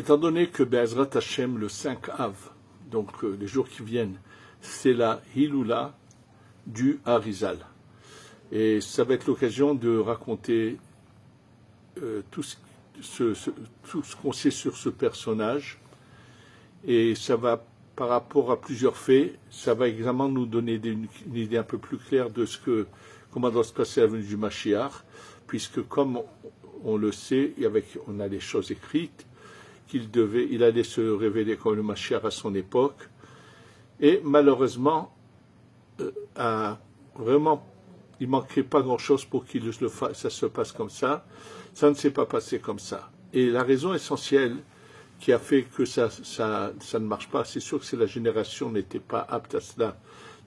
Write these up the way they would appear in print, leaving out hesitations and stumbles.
Étant donné que Be'ezrat Hashem, le 5 Av, donc les jours qui viennent, c'est la Hiloula du Harizal. Et ça va être l'occasion de raconter tout ce qu'on sait sur ce personnage. Et ça va, par rapport à plusieurs faits, ça va également nous donner une idée un peu plus claire de comment doit se passer la venue du Mashiach, puisque comme on le sait, on a les choses écrites, il allait se révéler comme le Mashiach à son époque, et malheureusement, il manquait pas grand-chose pour qu'il ça se passe comme ça. Ça ne s'est pas passé comme ça. Et la raison essentielle qui a fait que ça ne marche pas, c'est sûr que la génération n'était pas apte à cela.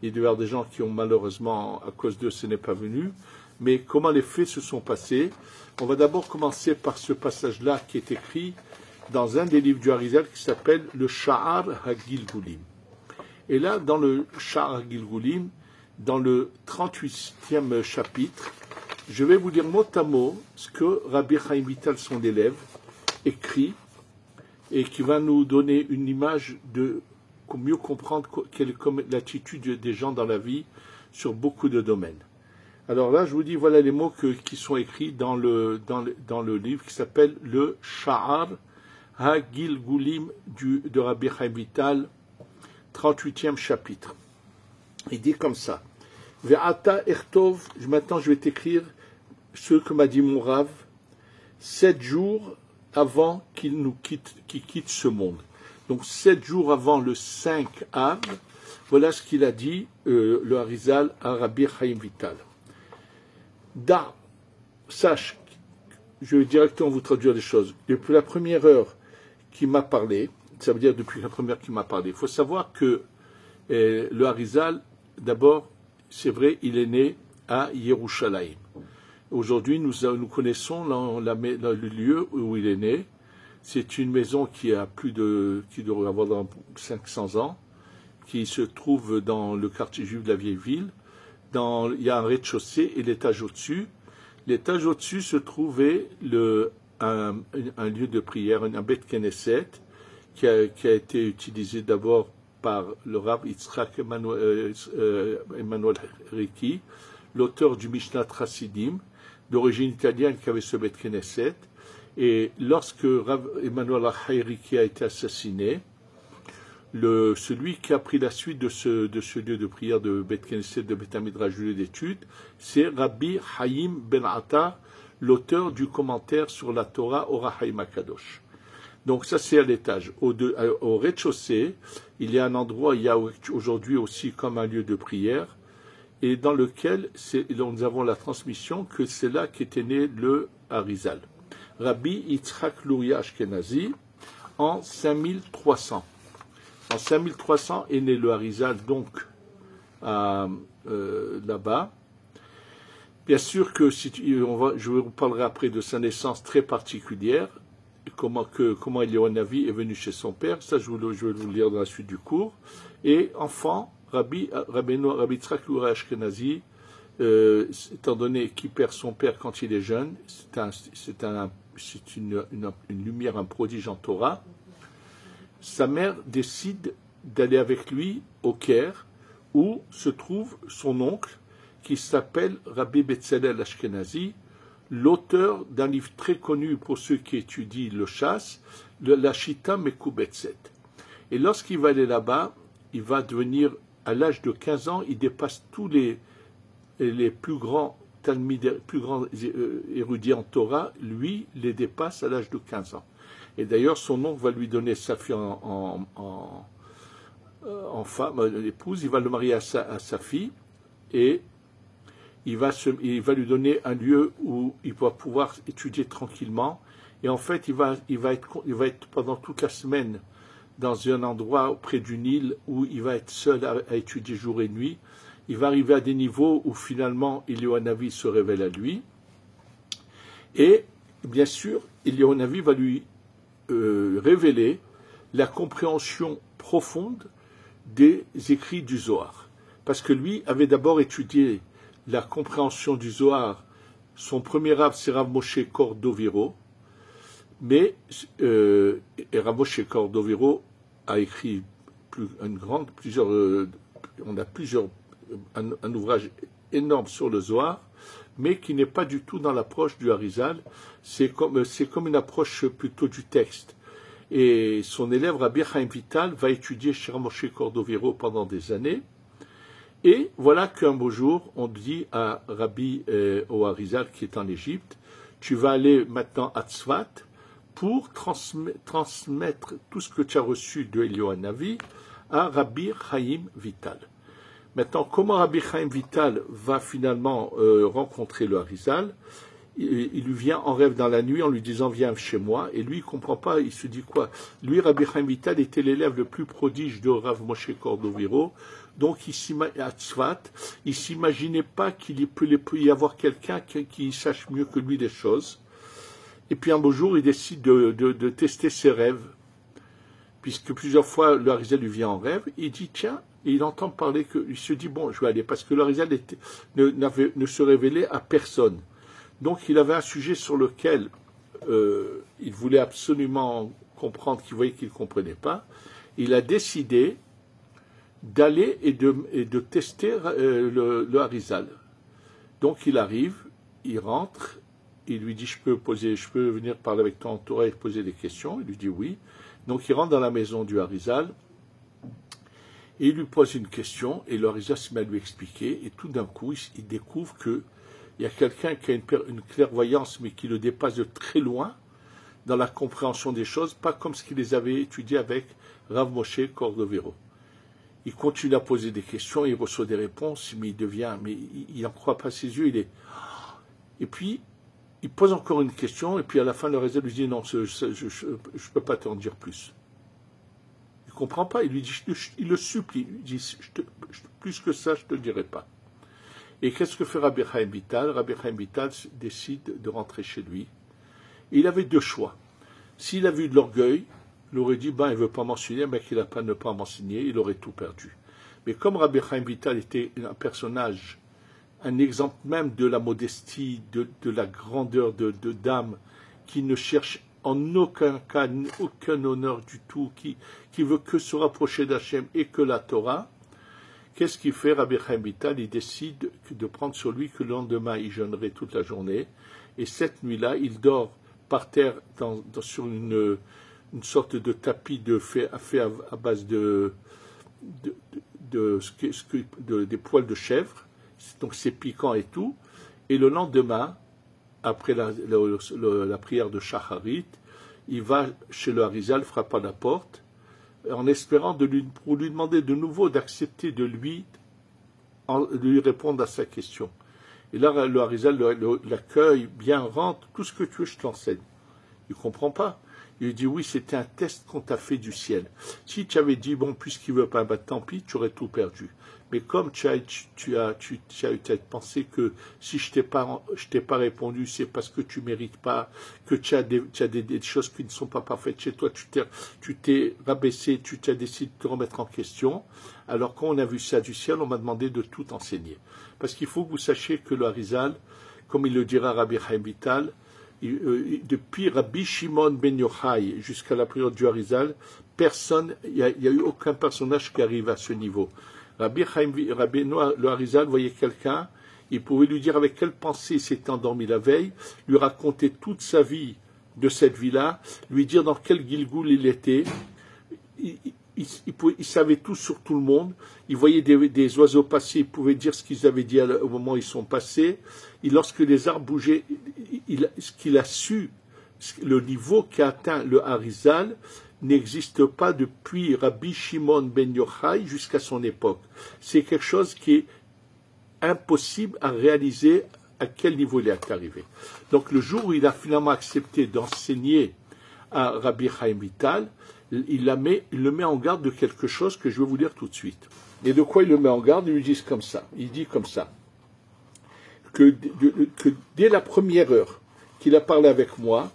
Il doit y avoir des gens qui ont malheureusement, à cause d'eux, ce n'est pas venu. Mais comment les faits se sont passés? On va d'abord commencer par ce passage-là qui est écrit dans un des livres du Harizal qui s'appelle le Sha'ar HaGilgulim. Et là, dans le Sha'ar HaGilgulim, dans le 38e chapitre, je vais vous dire mot à mot ce que Rabbi Chaim Vital, son élève, écrit et qui va nous donner une image pour mieux comprendre quelle est l'attitude des gens dans la vie sur beaucoup de domaines. Alors là, je vous dis, voilà les mots qui sont écrits dans le livre qui s'appelle le Sha'ar HaGilgulim de Rabbi Chaim Vital, 38e chapitre. Il dit comme ça. Ve'ata ertov, maintenant je vais t'écrire ce que m'a dit mon Rav, 7 jours avant qu'il quitte ce monde. Donc 7 jours avant le 5 Av, voilà ce qu'il a dit, le Harizal à Rabbi Chaim Vital. Sache, je vais directement vous traduire les choses. Depuis la première heure qui m'a parlé, ça veut dire depuis la première heure qui m'a parlé, il faut savoir que le Harizal, d'abord, c'est vrai, il est né à Yerushalayim. Aujourd'hui, nous connaissons le lieu où il est né. C'est une maison qui doit avoir dans 500 ans, qui se trouve dans le quartier juif de la vieille ville. Il y a un rez-de-chaussée et l'étage au-dessus. L'étage au-dessus se trouvait un lieu de prière, un Beth Knesset, qui a été utilisé d'abord par le Rav Yitzhak Emmanuel Ricci, l'auteur du Mishnat Chassidim, d'origine italienne, qui avait ce Beth Knesset. Et lorsque Rav Emmanuel Ricci a été assassiné, celui qui a pris la suite de ce lieu de prière de Beth Knesset, de Beth Midrash, lieu d'étude, c'est Rabbi Chaim Ben Attar, l'auteur du commentaire sur la Torah Ora Chaim HaKadosh. Donc ça c'est à l'étage. Au rez-de-chaussée, il y a un endroit, il y a aujourd'hui aussi comme un lieu de prière, et dans lequel nous avons la transmission que c'est là qu'était né le Harizal. Rabbi Yitzhak Luria Ashkenazi, en 5300. En 5300 est né le Harizal, donc là-bas. Bien sûr que je vous parlerai après de sa naissance très particulière, comment Eliyahu est venu chez son père, ça je vais vous le lire dans la suite du cours. Et enfant, Rabbi Yitzhak Luria Ashkenazi, étant donné qu'il perd son père quand il est jeune, c'est une lumière, un prodige en Torah. Sa mère décide d'aller avec lui au Caire, où se trouve son oncle, qui s'appelle Rabbi Betzalel Ashkenazi, l'auteur d'un livre très connu pour ceux qui étudient le chasse, la Shita Mekubetset. Et lorsqu'il va aller là-bas, il va devenir, à l'âge de 15 ans, il dépasse tous les plus grands érudits en Torah, lui, les dépasse à l'âge de 15 ans. Et d'ailleurs, son oncle va lui donner sa fille en femme, l'épouse, il va le marier à sa fille, et il va lui donner un lieu où il va pouvoir étudier tranquillement. Et en fait, il va être pendant toute la semaine dans un endroit près du Nil où il va être seul à étudier jour et nuit. Il va arriver à des niveaux où finalement Eliyahu se révèle à lui. Et bien sûr, Eliyahu va lui révéler la compréhension profonde des écrits du Zohar. Parce que lui avait d'abord étudié la compréhension du Zohar. Son premier Rav, c'est Rav Moshe Cordovero. Mais Rav Moshe Cordovero a écrit un ouvrage énorme sur le Zohar, mais qui n'est pas du tout dans l'approche du Harizal. C'est comme une approche plutôt du texte. Et son élève Rabbi Chaim Vital va étudier chez Rav Moshe Cordovero pendant des années. Et voilà qu'un beau jour, on dit à Rabbi au Harizal qui est en Égypte, tu vas aller maintenant à Tzfat pour transmettre tout ce que tu as reçu de Eliyahu Hanavi à Rabbi Chaim Vital. Maintenant, comment Rabbi Chaim Vital va finalement rencontrer le Harizal? Il lui vient en rêve dans la nuit en lui disant viens chez moi, et lui il comprend pas, il se dit quoi? Lui, Rabbi Chaim Vital était l'élève le plus prodige de Rav Moshe Cordovero, donc à Tzfat, il s'imaginait pas qu'il peut y avoir quelqu'un qui sache mieux que lui les choses. Et puis un beau jour, il décide de tester ses rêves, puisque plusieurs fois le Harizal lui vient en rêve, il dit tiens, et il entend parler il se dit bon, je vais aller, parce que le Harizal ne se révélait à personne. Donc il avait un sujet sur lequel il voulait absolument comprendre, qu'il voyait qu'il ne comprenait pas. Il a décidé d'aller et de tester le Harizal. Donc il arrive, il rentre, il lui dit je peux venir parler avec toi en Torah et poser des questions. Il lui dit oui. Donc il rentre dans la maison du Harizal et il lui pose une question et le Harizal se met à lui expliquer et tout d'un coup il découvre que il y a quelqu'un qui a une clairvoyance, mais qui le dépasse de très loin dans la compréhension des choses, pas comme ce qu'il les avait étudiés avec Rav Moshe Cordovero. Il continue à poser des questions, il reçoit des réponses, mais il n'en croit pas ses yeux, Et puis, il pose encore une question, et puis à la fin, le Harizal lui dit non, je ne peux pas t'en dire plus. Il ne comprend pas, il le supplie, il dit plus que ça, je ne te le dirai pas. Et qu'est-ce que fait Rabbi Chaim Vital? Rabbi Chaim Vital décide de rentrer chez lui. Et il avait deux choix. S'il avait eu de l'orgueil, il aurait dit, il ne veut pas m'enseigner, mais qu'il n'a pas ne pas m'enseigner, il aurait tout perdu. Mais comme Rabbi Chaim Vital était un personnage, un exemple même de la modestie, de la grandeur de d'âme, qui ne cherche en aucun cas, aucun honneur du tout, qui veut que se rapprocher d'Hachem et que la Torah, qu'est-ce qu'il fait, Rabbi Chaim Vital? Il décide de prendre sur lui que le lendemain, il jeûnerait toute la journée. Et cette nuit-là, il dort par terre sur une sorte de tapis fait à base des poils de chèvre. Donc c'est piquant et tout. Et le lendemain, après la prière de Shacharit, il va chez le Harizal, frappe à la porte, en espérant pour lui demander de nouveau d'accepter de lui répondre à sa question. Et là, le Harizal l'accueille, bien, rentre, tout ce que tu veux, je t'enseigne. Il ne comprend pas. Il lui dit, oui, c'était un test qu'on t'a fait du ciel. Si tu avais dit, bon, puisqu'il ne veut pas, tant pis, tu aurais tout perdu. Mais comme tu as eu cette pensée que si je t'ai pas répondu, c'est parce que tu mérites pas, que tu as des choses qui ne sont pas parfaites chez toi, tu t'es rabaissé, tu as décidé de te remettre en question. Alors quand on a vu ça du ciel, on m'a demandé de tout enseigner. Parce qu'il faut que vous sachiez que le Harizal, comme il le dira Rabbi Chaim Vital, depuis Rabbi Shimon ben Yochai jusqu'à la période du Harizal, il n'y a eu aucun personnage qui arrive à ce niveau. Le Harizal voyait quelqu'un, il pouvait lui dire avec quelle pensée il s'était endormi la veille, lui raconter toute sa vie de cette vie-là, lui dire dans quel Gilgoul il était. Il savait tout sur tout le monde. Il voyait des oiseaux passer, il pouvait dire ce qu'ils avaient dit au moment où ils sont passés. Et lorsque les arbres bougeaient, ce qu'il a su, le niveau qu'a atteint le Harizal, n'existe pas depuis Rabbi Shimon ben Yochai jusqu'à son époque. C'est quelque chose qui est impossible à réaliser à quel niveau il est arrivé. Donc le jour où il a finalement accepté d'enseigner à Rabbi Chaim Vital, il le met en garde de quelque chose que je vais vous dire tout de suite. Et de quoi il le met en garde? Il lui dit comme ça. Il dit comme ça. Que dès la première heure qu'il a parlé avec moi,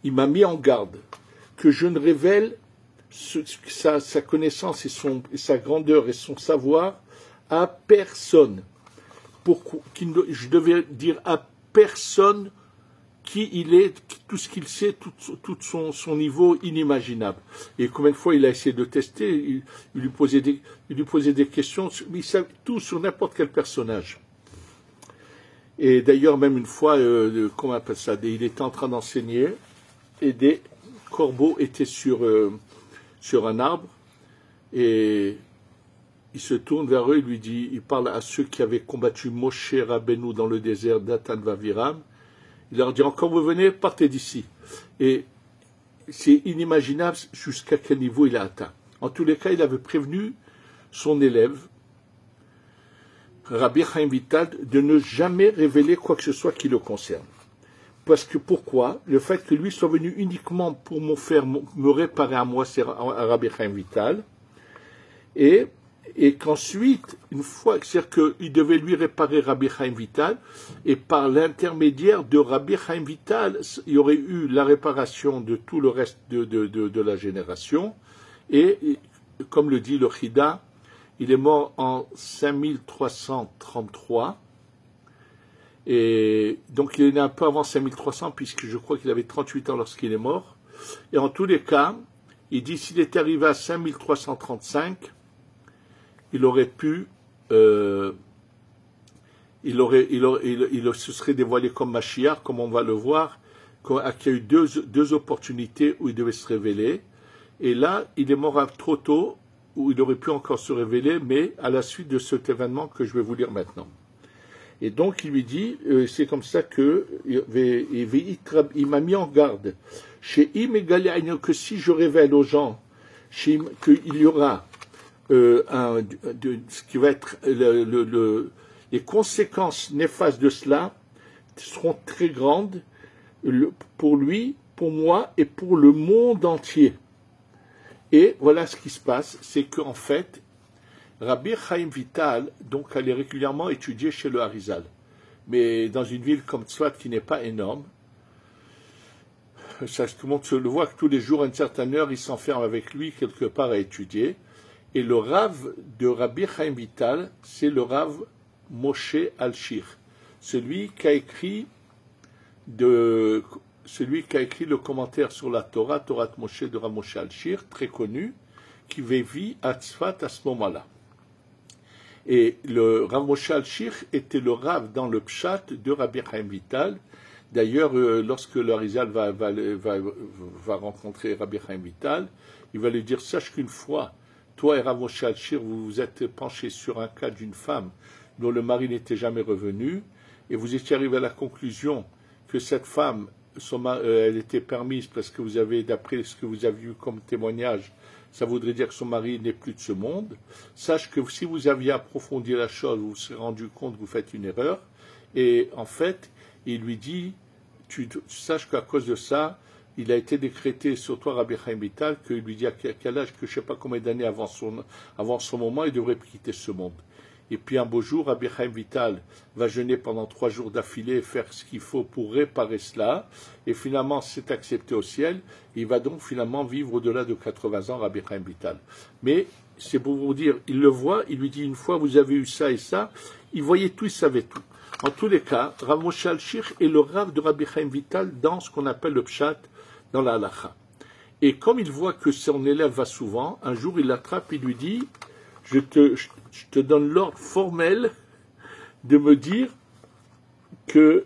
il m'a mis en garde que je ne révèle sa connaissance et sa grandeur et son savoir à personne. Je devais dire à personne qui il est, tout ce qu'il sait, tout son niveau inimaginable. Et combien de fois il a essayé de tester, il lui posait des questions, mais il savait tout sur n'importe quel personnage. Et d'ailleurs, même une fois, comment on appelle ça, il était en train d'enseigner, et des corbeaux étaient sur un arbre, et il se tourne vers eux, il parle à ceux qui avaient combattu Moshe Rabbeinu dans le désert d'Atan Vaviram. Il leur dit, encore vous venez, partez d'ici. Et c'est inimaginable jusqu'à quel niveau il a atteint. En tous les cas, il avait prévenu son élève, Rabbi Chaim Vital, de ne jamais révéler quoi que ce soit qui le concerne. Parce que pourquoi? Le fait que lui soit venu uniquement pour me réparer à moi, c'est Rabbi Chaim Vital, et qu'ensuite, une fois, c'est-à-dire qu'il devait lui réparer Rabbi Chaim Vital, et par l'intermédiaire de Rabbi Chaim Vital, il y aurait eu la réparation de tout le reste de la génération, et comme le dit le Chida, il est mort en 5333, et donc il est né un peu avant 5300, puisque je crois qu'il avait 38 ans lorsqu'il est mort, et en tous les cas, il dit s'il était arrivé à 5335, il aurait pu, il se serait dévoilé comme Mashiach, comme on va le voir, qu'il y a eu deux opportunités où il devait se révéler. Et là, il est mort trop tôt, où il aurait pu encore se révéler, mais à la suite de cet événement que je vais vous lire maintenant. Et donc, il lui dit, c'est comme ça que il m'a mis en garde. Chez que si je révèle aux gens qu'il y aura ce qui va être les conséquences néfastes de cela seront très grandes pour lui, pour moi et pour le monde entier. Et voilà ce qui se passe, c'est qu'en fait, Rabbi Chaim Vital donc allait régulièrement étudier chez le Harizal, mais dans une ville comme Tzfat qui n'est pas énorme. Ça, tout le monde se le voit que tous les jours à une certaine heure, il s'enferme avec lui quelque part à étudier. Et le Rav de Rabbi Chaim Vital, c'est le Rav Moshe Alshir, celui qui a écrit le commentaire sur la Torah, Torah Moshe de Rav Moshe Alshir, très connu, qui vit à Tzfat à ce moment-là. Et le Rav Moshe Alshir était le Rav dans le Pshat de Rabbi Chaim Vital. D'ailleurs, lorsque le Harizal va rencontrer Rabbi Chaim Vital, il va lui dire, sache qu'une fois, toi et Rav Moshe Alshir, vous vous êtes penchés sur un cas d'une femme dont le mari n'était jamais revenu, et vous étiez arrivé à la conclusion que cette femme, elle était permise parce que vous avez, d'après ce que vous avez eu comme témoignage, ça voudrait dire que son mari n'est plus de ce monde. Sache que si vous aviez approfondi la chose, vous vous serez rendu compte que vous faites une erreur. Et en fait, il lui dit, tu saches qu'à cause de ça, il a été décrété sur toi, Rabbi Chaim Vital, qu'il lui dit à quel âge, que je ne sais pas combien d'années avant son moment, il devrait quitter ce monde. Et puis un beau jour, Rabbi Chaim Vital va jeûner pendant 3 jours d'affilée et faire ce qu'il faut pour réparer cela. Et finalement, c'est accepté au ciel. Il va donc finalement vivre au-delà de 80 ans, Rabbi Chaim Vital. Mais c'est pour vous dire, il le voit, il lui dit une fois, vous avez eu ça et ça. Il voyait tout, il savait tout. En tous les cas, Rav Moshe Alshir est le Rav de Rabbi Chaim Vital dans ce qu'on appelle le Pshat, dans la halacha. Et comme il voit que son élève va souvent, un jour il l'attrape et lui dit, je te donne l'ordre formel de me dire que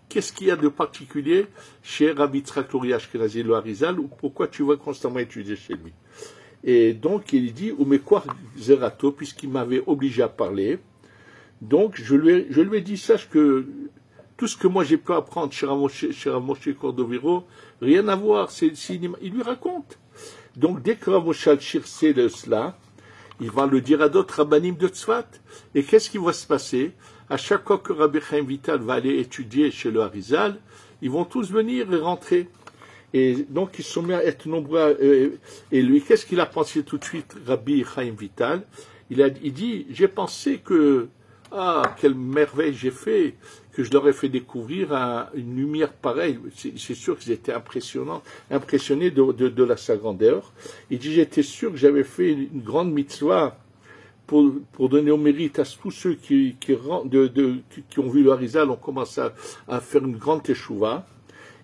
qu'est-ce qu'il y a de particulier chez Rabbi Yitzhak Luri Ashkenazi le Harizal, ou pourquoi tu vas constamment étudier chez lui. Et donc il dit, ou mais quoi Zerato, puisqu'il m'avait obligé à parler. Donc je lui ai dit, sache que tout ce que moi j'ai pu apprendre chez Rav Moshe Cordovero, rien à voir, il lui raconte. Donc dès que Rav Moshe Alshir sait de cela, il va le dire à d'autres rabbanim de Tzfat. Et qu'est-ce qui va se passer? À chaque fois que Rabbi Chaim Vital va aller étudier chez le Harizal, ils vont tous venir et rentrer. Et donc ils sont mis à être nombreux. Et lui, qu'est-ce qu'il a pensé tout de suite, Rabbi Chaim Vital? Il dit, j'ai pensé que, quelle merveille j'ai fait, que je leur ai fait découvrir une lumière pareille. C'est sûr qu'ils étaient impressionnés de sa grandeur. Il dit, j'étais sûr que j'avais fait une grande mitzvah pour donner au mérite à tous ceux qui ont vu le Harizal, on commence à faire une grande teshuva.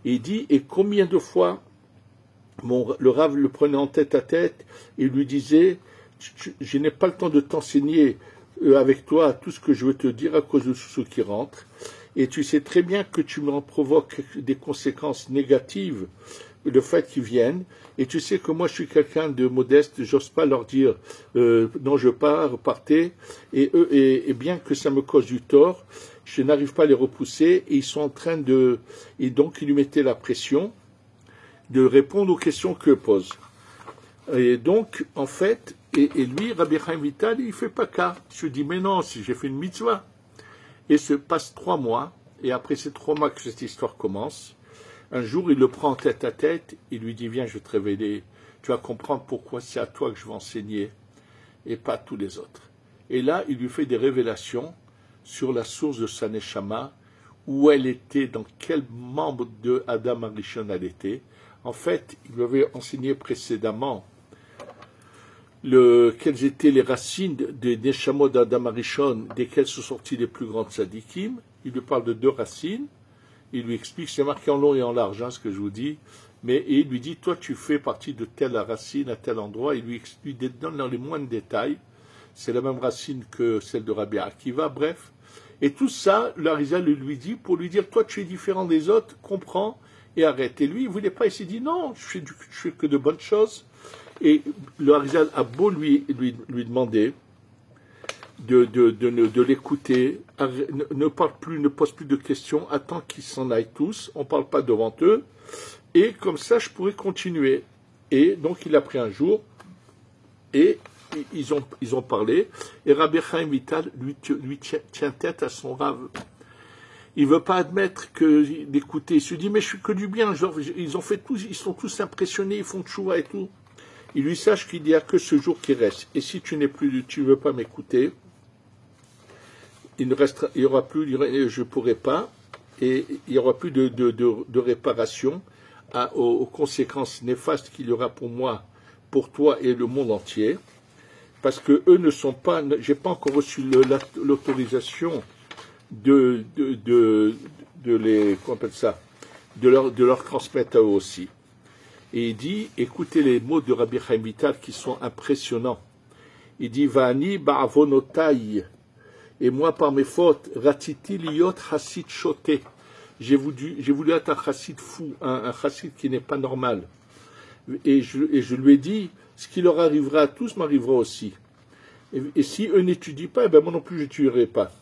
Et il dit, et combien de fois le Rav le prenait en tête à tête et lui disait, je n'ai pas le temps de t'enseigner avec toi tout ce que je veux te dire à cause de ceux qui rentrent. Et tu sais très bien que tu m'en provoques des conséquences négatives, le fait qu'ils viennent. Et tu sais que moi, je suis quelqu'un de modeste, j'ose pas leur dire non, je pars, partez. Et bien que ça me cause du tort, je n'arrive pas à les repousser. Et ils sont en train de... Et donc, ils lui mettaient la pression de répondre aux questions que pose. Et donc, en fait, et lui, Rabbi Chaim Vital, il fait pas cas. Je dis, mais non, si j'ai fait une mitzvah. Et se passe 3 mois, et après ces 3 mois que cette histoire commence, un jour il le prend tête à tête, il lui dit, viens, je vais te révéler, tu vas comprendre pourquoi c'est à toi que je vais enseigner, et pas à tous les autres. Et là, il lui fait des révélations sur la source de sa neshama, où elle était, dans quel membre de Adam Arishon elle était. En fait, il lui avait enseigné précédemment quelles étaient les racines des Neshamot d'Adam Arishon, desquelles sont sortis les plus grandes tzadikim. Il lui parle de 2 racines. Il lui explique, c'est marqué en long et en large, ce que je vous dis. Et il lui dit, toi, tu fais partie de telle racine à tel endroit. Il lui donne dans les moindres détails. C'est la même racine que celle de Rabbi Akiva, bref. Et tout ça, l'Arizal lui dit pour lui dire, toi, tu es différent des autres, comprends et arrête. Et lui, il ne voulait pas. Il s'est dit, non, je fais que de bonnes choses. Et le Harizal a beau lui demander de l'écouter, ne parle plus, ne pose plus de questions, attend qu'ils s'en aillent tous, on ne parle pas devant eux, et comme ça je pourrais continuer. Et donc il a pris un jour, et ils ont parlé, et Rabbi Chaim Vital lui tient tête à son Rav. Il ne veut pas admettre d'écouter, il se dit, mais je suis que du bien, genre, ils ont fait tous, ils sont tous impressionnés, ils font tchouva et tout. Il lui sache qu'il n'y a que ce jour qui reste. Et si tu ne veux pas m'écouter, il y aura plus, je ne pourrai pas, et il n'y aura plus de réparation aux conséquences néfastes qu'il y aura pour moi, pour toi et le monde entier, parce que eux ne sont pas, j'ai pas encore reçu l'autorisation de les, comment on appelle ça, de leur transmettre à eux aussi. Et il dit, écoutez les mots de Rabbi Chaim Vital qui sont impressionnants. Il dit, Va'ani ba'avonotai, et moi par mes fautes, ratiti liot chassid shoté. J'ai voulu être un chassid fou, un chassid qui n'est pas normal. Et je lui ai dit, ce qui leur arrivera à tous m'arrivera aussi. Et si eux n'étudient pas, moi non plus je n'étudierai pas.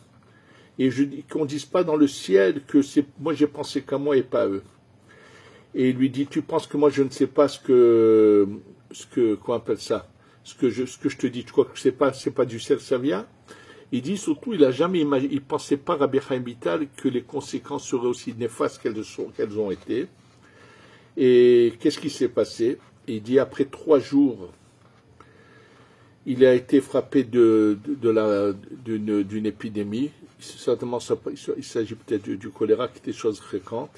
Et qu'on ne dise pas dans le ciel que moi j'ai pensé qu'à moi et pas à eux. Et il lui dit, tu penses que moi je ne sais pas qu'on appelle ça, ce que je te dis, tu crois que c'est pas du ciel ça vient? Il dit surtout, il pensait pas, Rabbi Chaim Vital, que les conséquences seraient aussi néfastes qu'elles ont été. Et qu'est-ce qui s'est passé? Il dit, après 3 jours, il a été frappé d'une épidémie. Certainement, il s'agit peut-être du choléra, qui était chose fréquente.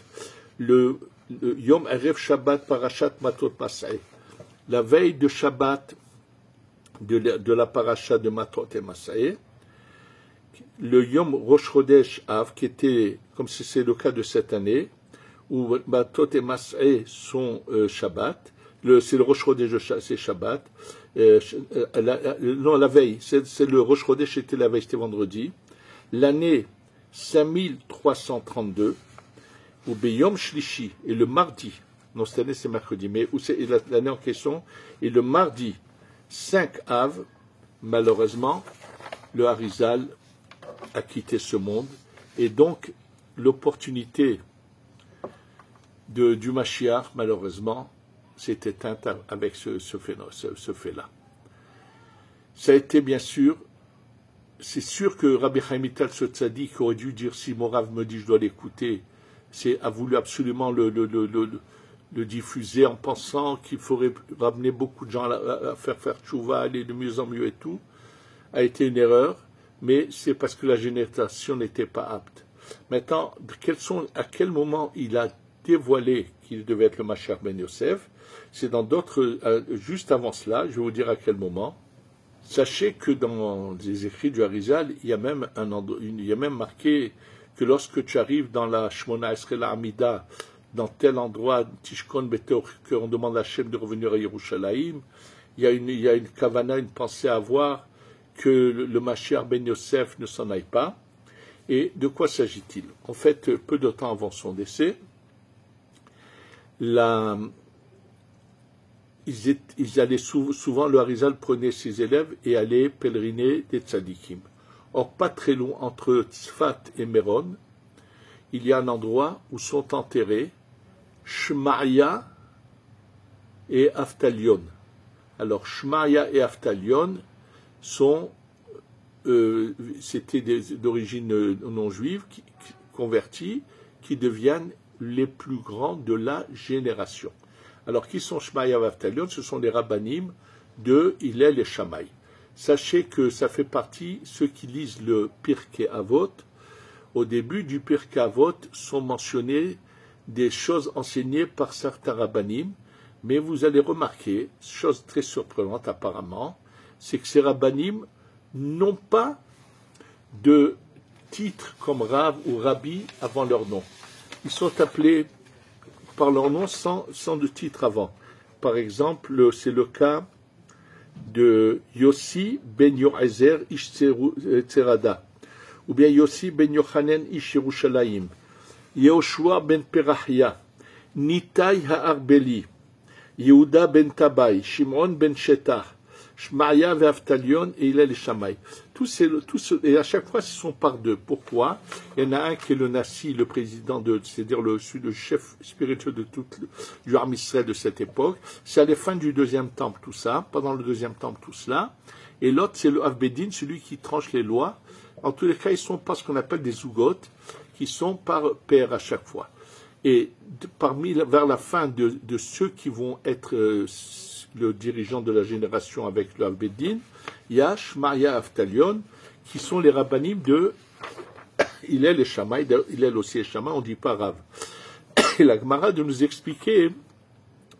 Le Yom Erev Shabbat Parashat Matot Masai. La veille de Shabbat de la Parashat de Matot et Masai, le Yom Rosh Chodesh Av, qui était, comme c'est le cas de cette année, où Matot et Masai sont Shabbat, c'est le Rosh Chodesh, c'est Shabbat, non, la veille, c'est le Rosh Chodesh, c'était la veille, c'était vendredi, l'année 5332, ou Beyom Shlishi, et le mardi, non cette année c'est mercredi, mais l'année en question, et le mardi 5 Av, malheureusement, le Harizal a quitté ce monde, et donc l'opportunité du Mashiach, malheureusement, s'est éteinte avec ce fait-là. Ça a été bien sûr, c'est sûr que Rabbi Chaim Vital, ce tzaddik, aurait dû dire, si mon Rav me dit je dois l'écouter, a voulu absolument le diffuser en pensant qu'il faudrait ramener beaucoup de gens à faire tchouva, aller de mieux en mieux et tout, a été une erreur, mais c'est parce que la génération n'était pas apte. Maintenant, à quel moment il a dévoilé qu'il devait être le Mashiach ben Yosef? C'est dans d'autres, juste avant cela, je vais vous dire à quel moment. Sachez que dans les écrits du Harizal, il y a même marqué que lorsque tu arrives dans la Shmona Esrei Amida, dans tel endroit, Tishkon Betor, qu'on demande à Hachem de revenir à Yerushalayim, il y a une kavana, une pensée à avoir, que le Mashiach ben Yosef ne s'en aille pas. Et de quoi s'agit-il? En fait, peu de temps avant son décès, ils allaient souvent, le Harizal prenait ses élèves et allait pèleriner des tzadikim. Or, pas très loin, entre Tzfat et Méron, il y a un endroit où sont enterrés Shmaya et Aftalion. Alors, Shmaya et Aftalion c'était d'origine non juive, convertis, qui deviennent les plus grands de la génération. Alors, qui sont Shmaya et Aftalion? Ce sont les rabbanim de Hillel et Shammai. Sachez que ça fait partie, ceux qui lisent le Pirkei Avot, au début du Pirkei Avot sont mentionnées des choses enseignées par certains rabbanim, mais vous allez remarquer, chose très surprenante apparemment, c'est que ces rabbanim n'ont pas de titre comme Rav ou Rabbi avant leur nom. Ils sont appelés par leur nom sans de titre avant. Par exemple, c'est le cas de Yossi ben Yoezer ish Tzerada, ou bien Yossi ben Yochanan ish Yerushalayim, Yehoshua ben Perahia, Nitai ha'arbeli, Yehuda ben Tabai, Shimon ben Shetach, Shmaya ve'Aftalion et Hillel et Shammai. Et à chaque fois, ce sont par deux. Pourquoi? Il y en a un qui est le Nassi, le président c'est-à-dire le chef spirituel du Ham Israël de cette époque. C'est à la fin du deuxième temple, tout ça. Pendant le deuxième temple, tout cela. Et l'autre, c'est le Avbedin, celui qui tranche les lois. En tous les cas, ils sont pas ce qu'on appelle des zougotes, qui sont par paire à chaque fois. Et vers la fin de ceux qui vont être le dirigeant de la génération avec le Avbedin, il y a Shmaya Aftalion, qui sont les rabbanim de Hillel et Shammai. Hillel aussi et Shammai, on ne dit pas Rav. Et la Gemara de nous expliquer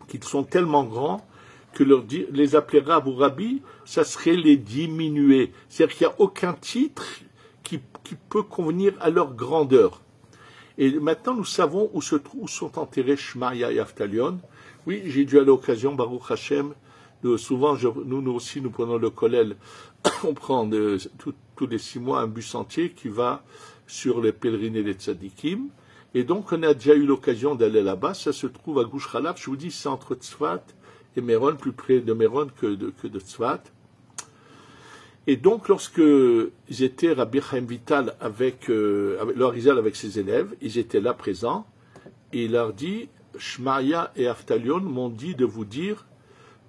qu'ils sont tellement grands que les appeler Rav ou Rabbi, ça serait les diminuer. C'est-à-dire qu'il n'y a aucun titre qui peut convenir à leur grandeur. Et maintenant, nous savons où sont enterrés Shmaya et Aftalion. Oui, j'ai dû à l'occasion, Baruch Hashem, souvent, nous aussi, nous prenons le kollel, on prend tous les 6 mois un bus entier qui va sur les pèlerinages des tzadikim. Et donc, on a déjà eu l'occasion d'aller là-bas. Ça se trouve à Gush Khalaf. Je vous dis, c'est entre Tzfat et Méron, plus près de Méron que de Tzfat. Et donc, lorsque ils étaient Rabbi Chaim Vital avec le Harizal avec ses élèves, ils étaient là présents, et il leur dit, Shmaya et Aftalion m'ont dit de vous dire,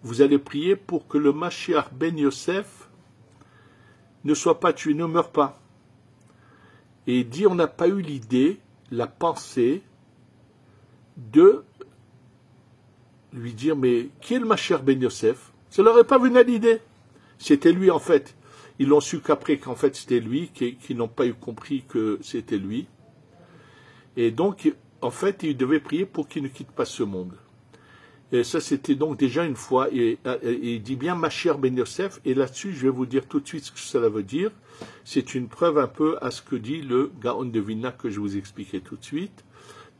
vous allez prier pour que le Mashiach ben Yosef ne soit pas tué, ne meure pas. Et il dit, on n'a pas eu l'idée, la pensée de lui dire, mais qui est le Mashiach ben Yosef? Ça leur est pas venu à l'idée. C'était lui en fait. Ils l'ont su qu'après qu'en fait c'était lui, qu'ils n'ont pas eu compris que c'était lui. Et donc, en fait, ils devaient prier pour qu'il ne quitte pas ce monde. Et ça, c'était donc déjà une fois, et il dit bien Mashiach ben Yosef, et là-dessus, je vais vous dire tout de suite ce que cela veut dire. C'est une preuve un peu à ce que dit le Gaon de Vilna que je vous expliquais tout de suite.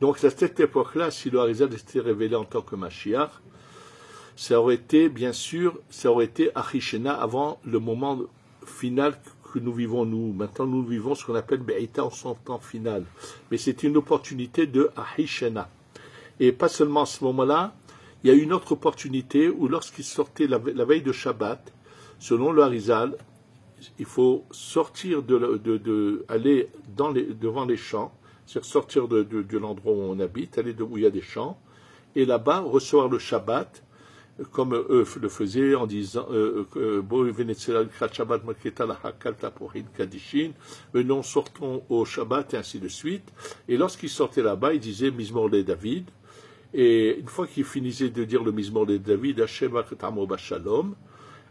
Donc, à cette époque-là, si le Harizal s'était révélé en tant que Mashiach, ça aurait été, bien sûr, Achishena avant le moment final que nous vivons, nous. Maintenant, nous vivons ce qu'on appelle Be'ita en son temps final. Mais c'est une opportunité de Achishena. Et pas seulement à ce moment-là, il y a une autre opportunité où lorsqu'il sortait la veille de Shabbat, selon le Harizal, il faut sortir aller devant les champs, c'est-à-dire sortir de l'endroit où on habite, aller où il y a des champs, et là-bas recevoir le Shabbat, comme eux le faisaient en disant venons, sortons au Shabbat, et ainsi de suite. Et lorsqu'ils sortaient là-bas, ils disaient Mizmor le David. Et une fois qu'ils finissaient de dire le Mizmor le David, Hashem Akhtamo Bashalom,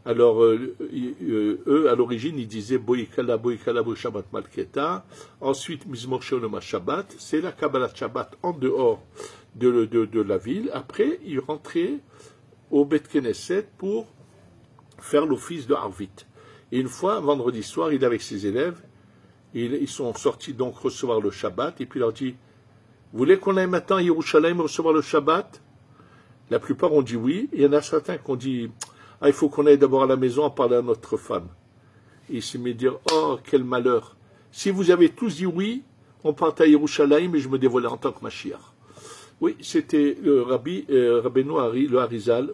alors eux, à l'origine, ils disaient Boikala, Boikala, Bo Shabbat Malketa. Ensuite, Mizmor Shalom Shabbat, c'est la Kabbalah Shabbat en dehors de la ville. Après, ils rentraient au Bet Knesset pour faire l'office de Arvit. Et une fois, un vendredi soir, il est avec ses élèves, ils sont sortis donc recevoir le Shabbat, et puis il leur dit, vous voulez qu'on aille maintenant à Yerushalayim recevoir le Shabbat? La plupart ont dit oui, et il y en a certains qui ont dit, ah, il faut qu'on aille d'abord à la maison à parler à notre femme. Et il s'est mis à dire, oh, quel malheur. Si vous avez tous dit oui, on part à Yerushalayim et je me dévoilais en tant que Mashiach. Oui, c'était le Rabbeinu Hari, le Harizal,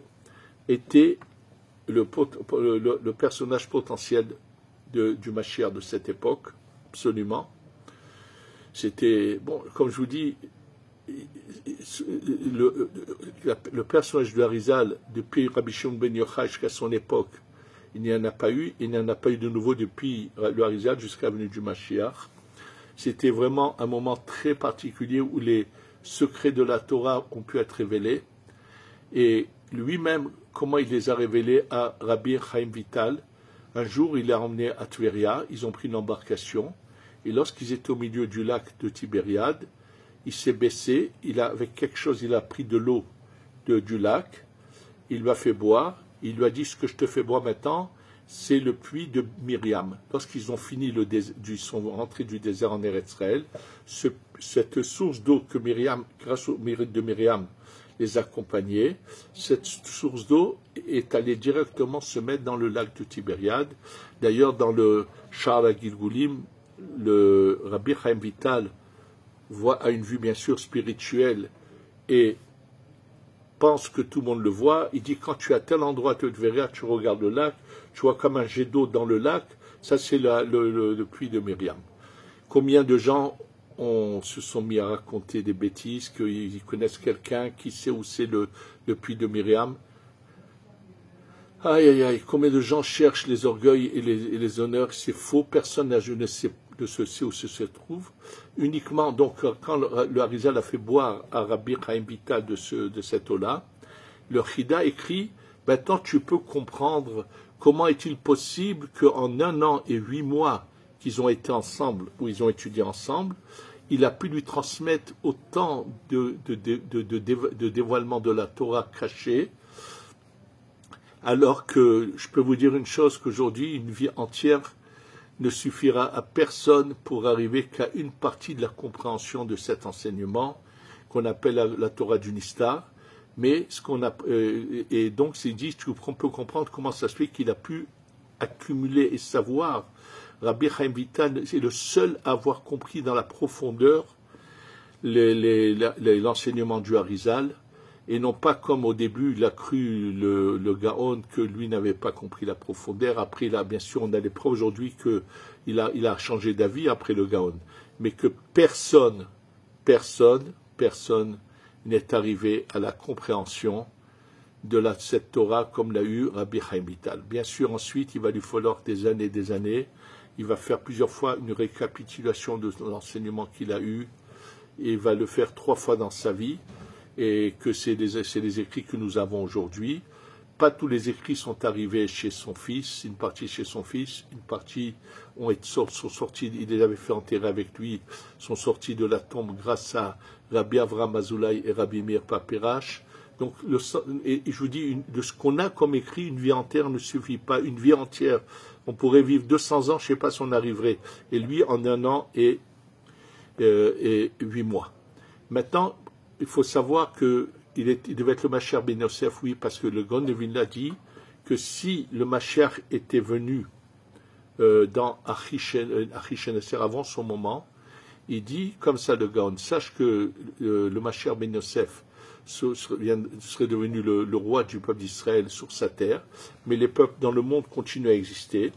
était le personnage potentiel du Mashiach de cette époque, absolument. C'était, bon, comme je vous dis, le personnage du Harizal, depuis Rabbi Shimon ben Yochai jusqu'à son époque, il n'y en a pas eu de nouveau depuis le Harizal jusqu'à la venue du Mashiach. C'était vraiment un moment très particulier où les secrets de la Torah ont pu être révélés. Et lui-même, comment il les a révélés à Rabbi Chaim Vital. Un jour, il l'a emmené à Tveria, ils ont pris une embarcation, et lorsqu'ils étaient au milieu du lac de Tibériade, il s'est baissé, avec quelque chose, il a pris de l'eau du lac, il lui a fait boire, il lui a dit, ce que je te fais boire maintenant, c'est le puits de Myriam. Lorsqu'ils ont fini sont rentrés du désert en Eretz Israël, cette source d'eau que Myriam, grâce au mérite de Myriam, les accompagnait, cette source d'eau est allée directement se mettre dans le lac de Tibériade. D'ailleurs, dans le Sha'ar HaGilgulim, le Rabbi Chaim Vital a une vue bien sûr spirituelle et pense que tout le monde le voit. Il dit, quand tu es à tel endroit de Tveria, tu regardes le lac, tu vois comme un jet d'eau dans le lac, ça c'est le puits de Myriam. Combien de gens se sont mis à raconter des bêtises, qu'ils connaissent quelqu'un qui sait où c'est le puits de Myriam. Aïe, aïe, aïe, combien de gens cherchent les orgueils et les honneurs, c'est faux, personne ne sait où se trouve. Uniquement, donc, quand le Harizal a fait boire à Rabbi Chaim Vital de cette eau-là, le Chida écrit, maintenant tu peux comprendre comment est-il possible qu'en 1 an et 8 mois qu'ils ont été ensemble, ou ils ont étudié ensemble, il a pu lui transmettre autant de dévoilement de la Torah cachée, alors que je peux vous dire une chose, qu'aujourd'hui, une vie entière ne suffira à personne pour arriver qu'à une partie de la compréhension de cet enseignement qu'on appelle la Torah du Nistar. Mais et donc c'est dit qu'on peut comprendre comment ça se fait qu'il a pu accumuler et savoir. Rabbi Chaim Vital est le seul à avoir compris dans la profondeur l'enseignement du Harizal, et non pas comme au début il a cru le Gaon que lui n'avait pas compris la profondeur. Après, bien sûr, on a les preuves aujourd'hui qu'il a changé d'avis après le Gaon, mais que personne n'est arrivé à la compréhension de cette Torah comme l'a eu Rabbi Chaim Vital. Bien sûr, ensuite, il va lui falloir des années. Il va faire plusieurs fois une récapitulation de l'enseignement qu'il a eu, et il va le faire 3 fois dans sa vie, et que c'est les écrits que nous avons aujourd'hui. Pas tous les écrits sont arrivés chez son fils, une partie chez son fils, une partie sont sortis, il les avait fait enterrer avec lui, sont sortis de la tombe grâce à Rabbi Avraham Azoulay et Rabbi Meir Paperash. Donc, et je vous dis, de ce qu'on a comme écrit, une vie entière ne suffit pas. Une vie entière, on pourrait vivre 200 ans, je ne sais pas si on arriverait. Et lui, en 1 an et 8 mois. Maintenant, il faut savoir qu'il devait être le Mashiach ben Yosef, oui, parce que le Gaon de Vilna dit que si le Mashiach était venu dans Achisheneser avant son moment, il dit comme ça le Gaon, sache que le Mashiach ben Yosef serait devenu le roi du peuple d'Israël sur sa terre, mais les peuples dans le monde continuent à exister,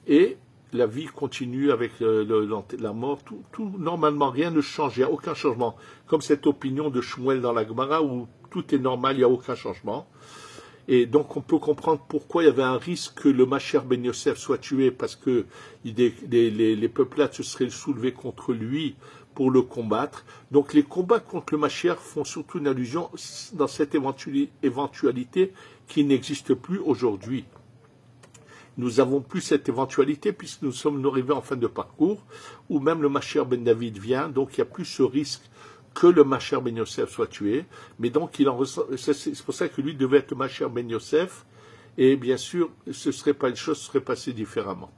et la vie continue avec la mort, tout normalement, rien ne change, il n'y a aucun changement. Comme cette opinion de Shmuel dans la Gemara où tout est normal, il n'y a aucun changement. Et donc on peut comprendre pourquoi il y avait un risque que le Mashiach ben Yosef soit tué, parce que les peuplades se seraient soulevés contre lui pour le combattre. Donc les combats contre le Mashiach font surtout une allusion dans cette éventualité qui n'existe plus aujourd'hui. Nous n'avons plus cette éventualité puisque nous sommes arrivés en fin de parcours où même le Mashiach ben David vient, donc il n'y a plus ce risque que le Mashiach ben Yosef soit tué, mais donc c'est pour ça que lui devait être le Mashiach ben Yosef Et bien sûr, ce ne serait pas une chose, ce serait passé différemment.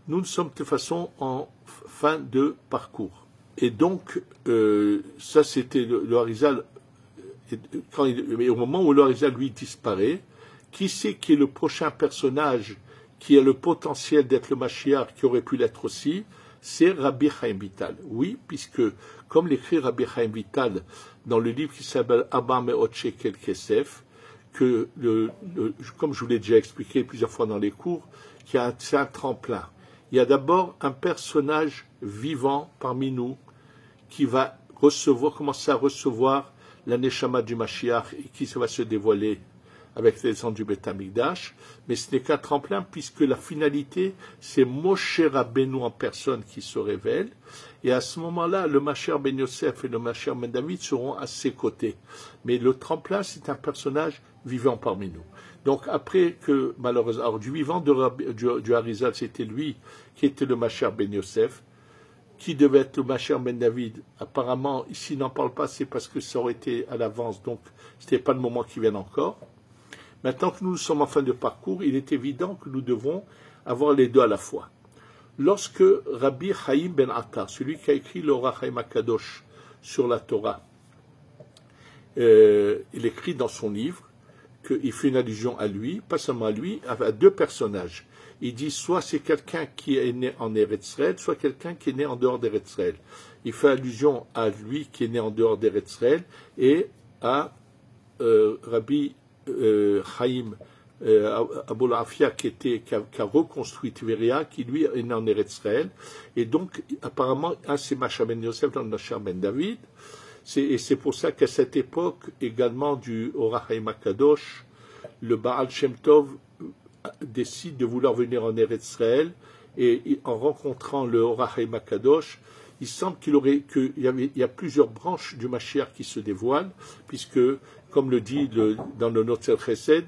Nous sommes de toute façon en fin de parcours. Et donc, ça c'était le Harizal, mais au moment où le Harizal lui disparaît, qui c'est qui est le prochain personnage qui a le potentiel d'être le Mashiach, qui aurait pu l'être aussi? C'est Rabbi Chaim Vital. Oui, puisque, comme l'écrit Rabbi Chaim Vital dans le livre qui s'appelle Abba Me'ot Shekel Kesef, que comme je vous l'ai déjà expliqué plusieurs fois dans les cours, c'est un tremplin. Il y a d'abord un personnage vivant parmi nous qui va commencer à recevoir la Neshama du Mashiach et qui va se dévoiler avec les ans du Beth Amikdash, mais ce n'est qu'un tremplin puisque la finalité, c'est Moshe Rabbeinu en personne qui se révèle, et à ce moment-là, le Mashiach Ben Yosef et le Mashiach Ben David seront à ses côtés. Mais le tremplin, c'est un personnage vivant parmi nous. Donc après que, malheureusement, alors, du vivant du Harizal, c'était lui qui était le Mashiach Ben Yosef, qui devait être le Mashiach Ben David. Apparemment, ici, il n'en parle pas, c'est parce que ça aurait été à l'avance, donc ce n'était pas le moment qui vienne encore. Maintenant que nous sommes en fin de parcours, il est évident que nous devons avoir les deux à la fois. Lorsque Rabbi Chaim Ben Attar, celui qui a écrit l'Ora Chaim HaKadosh sur la Torah, il écrit dans son livre qu'il fait une allusion à lui, pas seulement à lui, à deux personnages. Il dit soit c'est quelqu'un qui est né en Eretz Israël, soit quelqu'un qui est né en dehors d'Eretz Israël. Il fait allusion à lui qui est né en dehors d'Eretz Israël et à Rabbi Chaim Abul Afia qui a reconstruit Tveria, qui lui est né en Eretz Israël, et donc apparemment un c'est Mashiach Ben Yosef dans le Mashiach Ben David, et c'est pour ça qu'à cette époque également du Ora Chaim HaKadosh, le Baal Shem Tov décide de vouloir venir en Eretz Israël, et en rencontrant le Ora Chaim HaKadosh, il semble qu'il y a plusieurs branches du Mashiach qui se dévoilent, puisque, comme le dit dans le Notzer Chesed,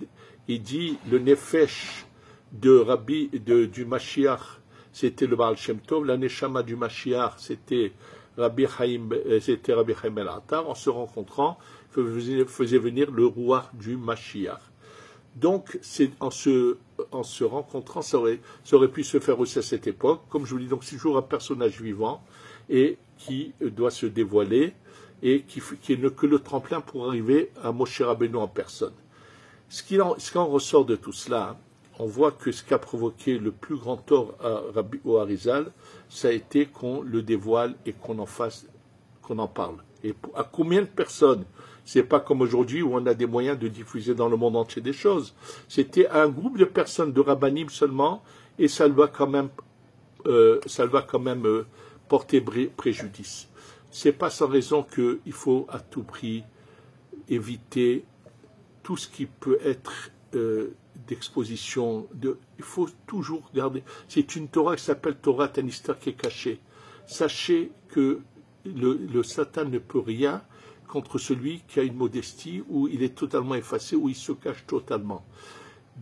il dit le Nefesh du Mashiach, c'était le Baal Shem Tov, la Neshama du Mashiach, c'était Rabbi Chaim Ben Attar. En se rencontrant, faisait venir le roi du Mashiach. Donc, en se rencontrant, ça aurait pu se faire aussi à cette époque. Comme je vous dis, donc c'est toujours un personnage vivant et qui doit se dévoiler et qui n'est que le tremplin pour arriver à Moshe Rabbeinu en personne. Ce qui en ressort de tout cela, on voit que ce qui a provoqué le plus grand tort au Harizal, ça a été qu'on le dévoile et qu'on en parle. Et à combien de personnes? C'est pas comme aujourd'hui où on a des moyens de diffuser dans le monde entier des choses. C'était un groupe de personnes, de rabbanim seulement, et ça va quand même porter préjudice. C'est pas sans raison qu'il faut à tout prix éviter tout ce qui peut être d'exposition. Il faut toujours garder. C'est une Torah qui s'appelle Torah Tanistar qui est cachée. Sachez que le Satan ne peut rien contre celui qui a une modestie, où il est totalement effacé, où il se cache totalement.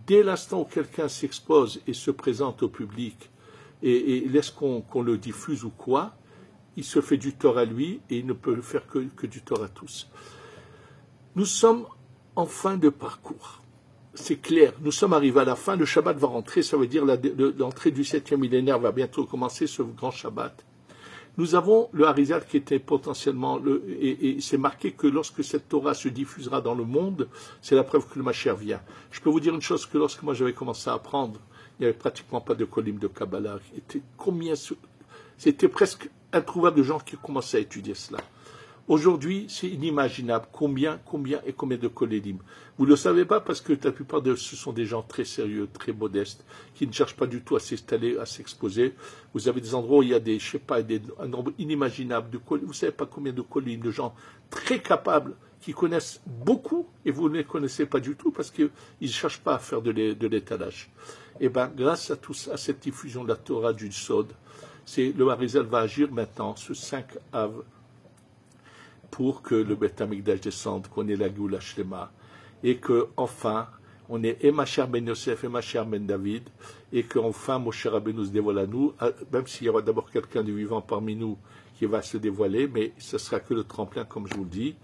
Dès l'instant où quelqu'un s'expose et se présente au public et laisse qu'on le diffuse ou quoi, il se fait du tort à lui et il ne peut faire que du tort à tous. Nous sommes en fin de parcours. C'est clair, nous sommes arrivés à la fin, le Shabbat va rentrer, ça veut dire l'entrée du 7e millénaire va bientôt commencer, ce grand Shabbat. Nous avons le Harizal qui était potentiellement, et c'est marqué que lorsque cette Torah se diffusera dans le monde, c'est la preuve que le Mashiach vient. Je peux vous dire une chose, que lorsque moi j'avais commencé à apprendre, il n'y avait pratiquement pas de kolim de Kabbalah. C'était presque introuvable de gens qui commençaient à étudier cela. Aujourd'hui, c'est inimaginable combien de kolélim. Vous ne le savez pas parce que la plupart ce sont des gens très sérieux, très modestes, qui ne cherchent pas du tout à s'installer, à s'exposer. Vous avez des endroits où il y a un nombre inimaginable de kolélim. Vous ne savez pas combien de kolélim, de gens très capables, qui connaissent beaucoup, et vous ne les connaissez pas du tout parce qu'ils ne cherchent pas à faire de l'étalage. Et bien, grâce à cette diffusion de la Torah du Sod, le Harizal va agir maintenant, ce 5 Av, pour que le Beth Amikdash descende, qu'on ait la Géoula Shlema, et que enfin on ait et Mashiach Ben Yosef et Mashiach Ben David, et qu'enfin Moshe Rabbeinu se dévoile à nous, même s'il y aura d'abord quelqu'un de vivant parmi nous qui va se dévoiler, mais ce sera que le tremplin, comme je vous le dis.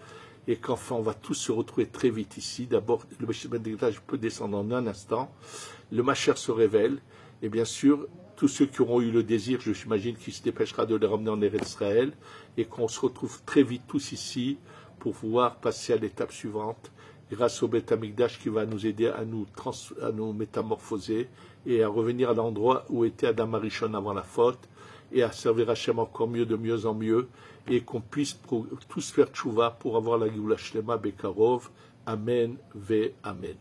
et qu'enfin on va tous se retrouver très vite ici. D'abord, le Mashiach ben Amikdash peut descendre en un instant, le Mashiach se révèle, et bien sûr, tous ceux qui auront eu le désir, je m'imagine qu'il se dépêchera de les ramener en Eretz Israël, et qu'on se retrouve très vite tous ici pour pouvoir passer à l'étape suivante, grâce au Beth Amikdash qui va nous aider à nous métamorphoser et à revenir à l'endroit où était Adam Arishon avant la faute, et à servir Hachem encore mieux, de mieux en mieux, et qu'on puisse tous faire tchouva pour avoir la Géoula Shlema Bekarov. Amen ve Amen.